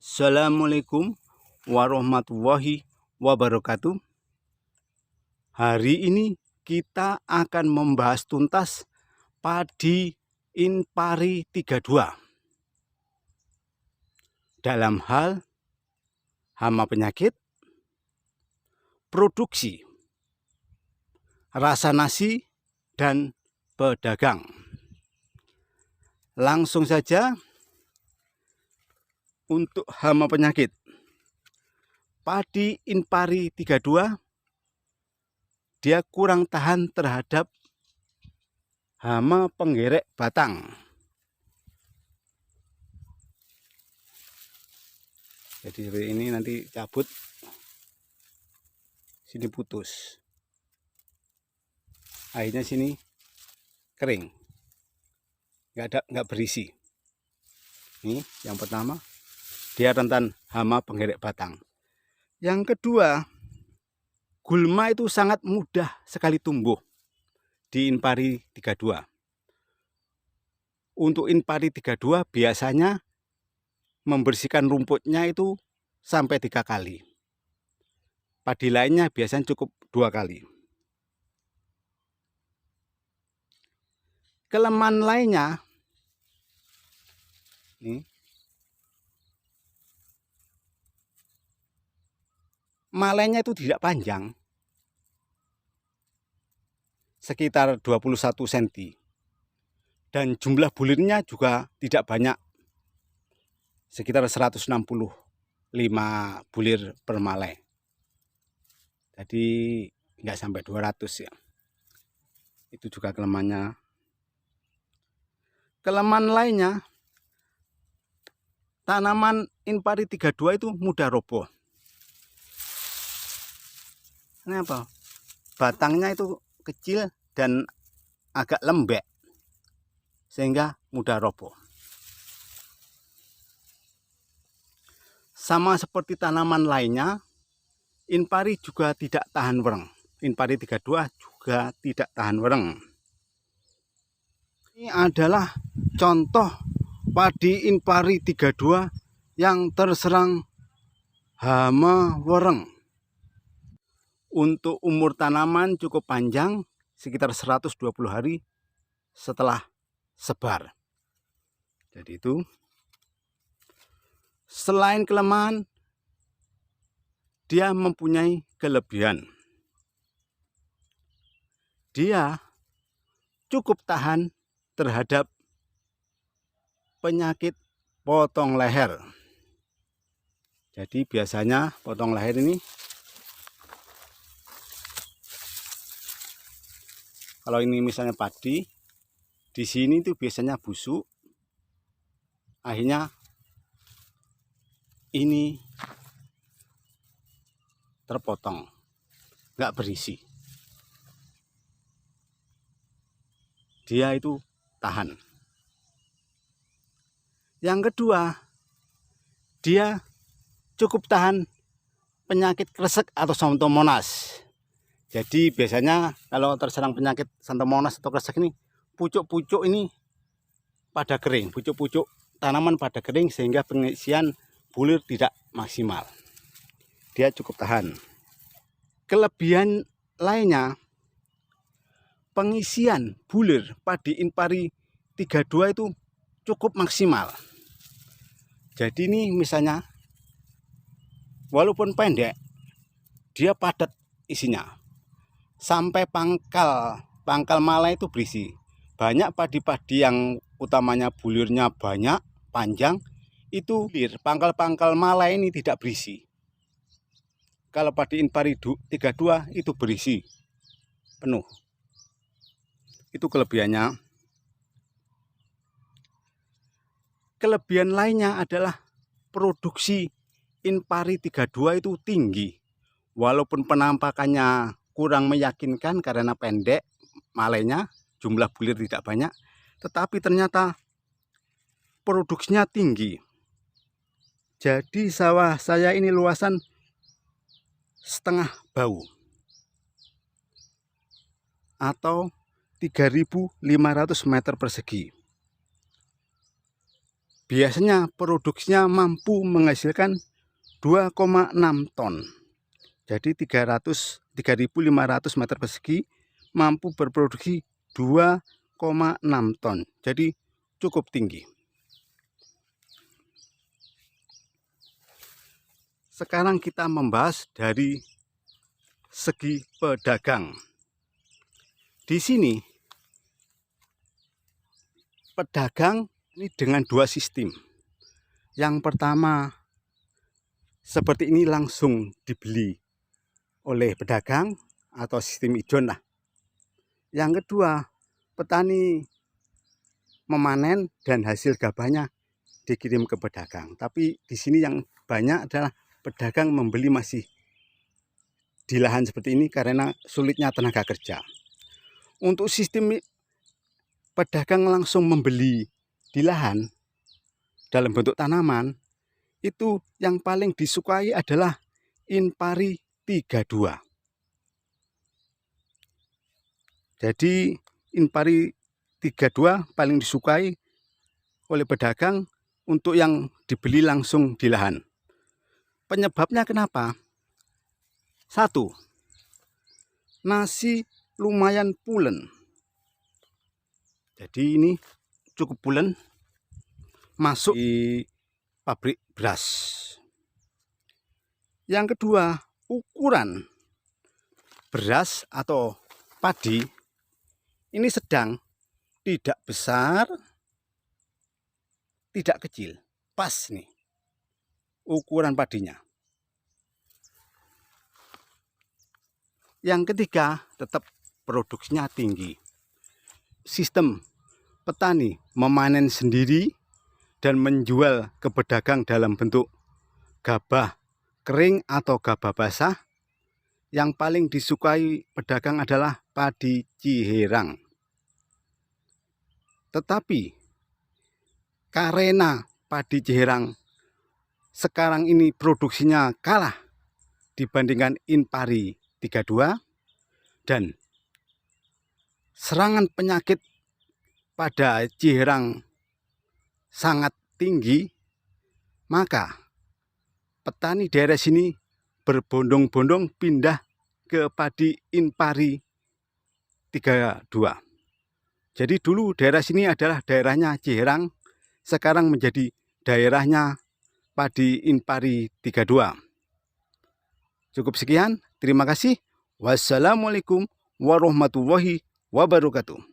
Assalamualaikum warahmatullahi wabarakatuh. Hari ini kita akan membahas tuntas padi Inpari 32 dalam hal hama penyakit, produksi, rasa nasi, dan pedagang. Langsung saja. Untuk hama penyakit, padi Inpari 32 dia kurang tahan terhadap hama penggerek batang. Jadi ini nanti cabut, sini putus, akhirnya sini kering, nggak berisi. Ini yang pertama, dia rentan hama penggerek batang. Yang kedua, gulma itu sangat mudah sekali tumbuh di Inpari 32. Untuk Inpari 32 biasanya membersihkan rumputnya itu sampai 3 kali. Padi lainnya biasanya cukup 2 kali. Kelemahan lainnya, ini, malainya itu tidak panjang, sekitar 21 cm, dan jumlah bulirnya juga tidak banyak, sekitar 165 bulir per malai, jadi nggak sampai 200 ya. Itu juga kelemahannya. Kelemahan lainnya, tanaman Inpari 32 itu mudah roboh. Kenapa? Batangnya itu kecil dan agak lembek, sehingga mudah roboh. Sama seperti tanaman lainnya, Inpari juga tidak tahan wereng. Inpari 32 juga tidak tahan wereng. Ini adalah contoh padi Inpari 32 yang terserang hama wereng. Untuk umur tanaman cukup panjang, sekitar 120 hari setelah sebar. Jadi itu, selain kelemahan, dia mempunyai kelebihan. Dia cukup tahan terhadap penyakit potong leher. Jadi biasanya potong leher ini, kalau ini misalnya padi, di sini tuh biasanya busuk, akhirnya ini terpotong, nggak berisi. Dia itu tahan. Yang kedua, dia cukup tahan penyakit kresek atau Xanthomonas. Jadi biasanya kalau terserang penyakit Xanthomonas atau kresek ini, pucuk-pucuk ini pada kering, pucuk-pucuk tanaman pada kering, sehingga pengisian bulir tidak maksimal. Dia cukup tahan. Kelebihan lainnya, pengisian bulir padi Inpari 32 itu cukup maksimal. Jadi ini misalnya, walaupun pendek, dia padat isinya. Sampai pangkal malai itu berisi. Banyak padi-padi yang utamanya bulirnya banyak, panjang, itu pangkal-pangkal malai ini tidak berisi. Kalau padi Inpari 32 itu berisi penuh. Itu kelebihannya. Kelebihan lainnya adalah produksi Inpari 32 itu tinggi. Walaupun penampakannya kurang meyakinkan karena pendek malainya, jumlah bulir tidak banyak, tetapi ternyata produksinya tinggi. Jadi sawah saya ini luasan setengah bau atau 3.500 meter persegi. biasanya produksinya mampu menghasilkan 2,6 ton. Jadi 3.500 meter persegi mampu berproduksi 2,6 ton. Jadi cukup tinggi. Sekarang kita membahas dari segi pedagang. Di sini pedagang ini dengan dua sistem. Yang pertama seperti ini langsung dibeli oleh pedagang atau sistem idon lah. Yang kedua, petani memanen dan hasil gabahnya dikirim ke pedagang. Tapi di sini yang banyak adalah pedagang membeli masih di lahan seperti ini karena sulitnya tenaga kerja. Untuk sistem pedagang langsung membeli di lahan dalam bentuk tanaman, itu yang paling disukai adalah Inpari 32. Jadi Inpari 32 paling disukai oleh pedagang untuk yang dibeli langsung di lahan. Penyebabnya kenapa? 1. Nasi lumayan pulen. Jadi ini cukup pulen, masuk di pabrik beras. Yang kedua, ukuran beras atau padi ini sedang, tidak besar, tidak kecil, pas nih ukuran padinya. Yang ketiga, tetap produksinya tinggi. Sistem petani memanen sendiri dan menjual ke pedagang dalam bentuk gabah kering atau gabah basah. Yang paling disukai pedagang adalah padi Ciherang. Tetapi karena padi Ciherang sekarang ini produksinya kalah dibandingkan Inpari 32 dan serangan penyakit pada Ciherang sangat tinggi, maka petani daerah sini berbondong-bondong pindah ke padi Inpari 32. Jadi dulu daerah sini adalah daerahnya Ciherang, sekarang menjadi daerahnya padi Inpari 32. Cukup sekian, terima kasih. Wassalamualaikum warahmatullahi wabarakatuh.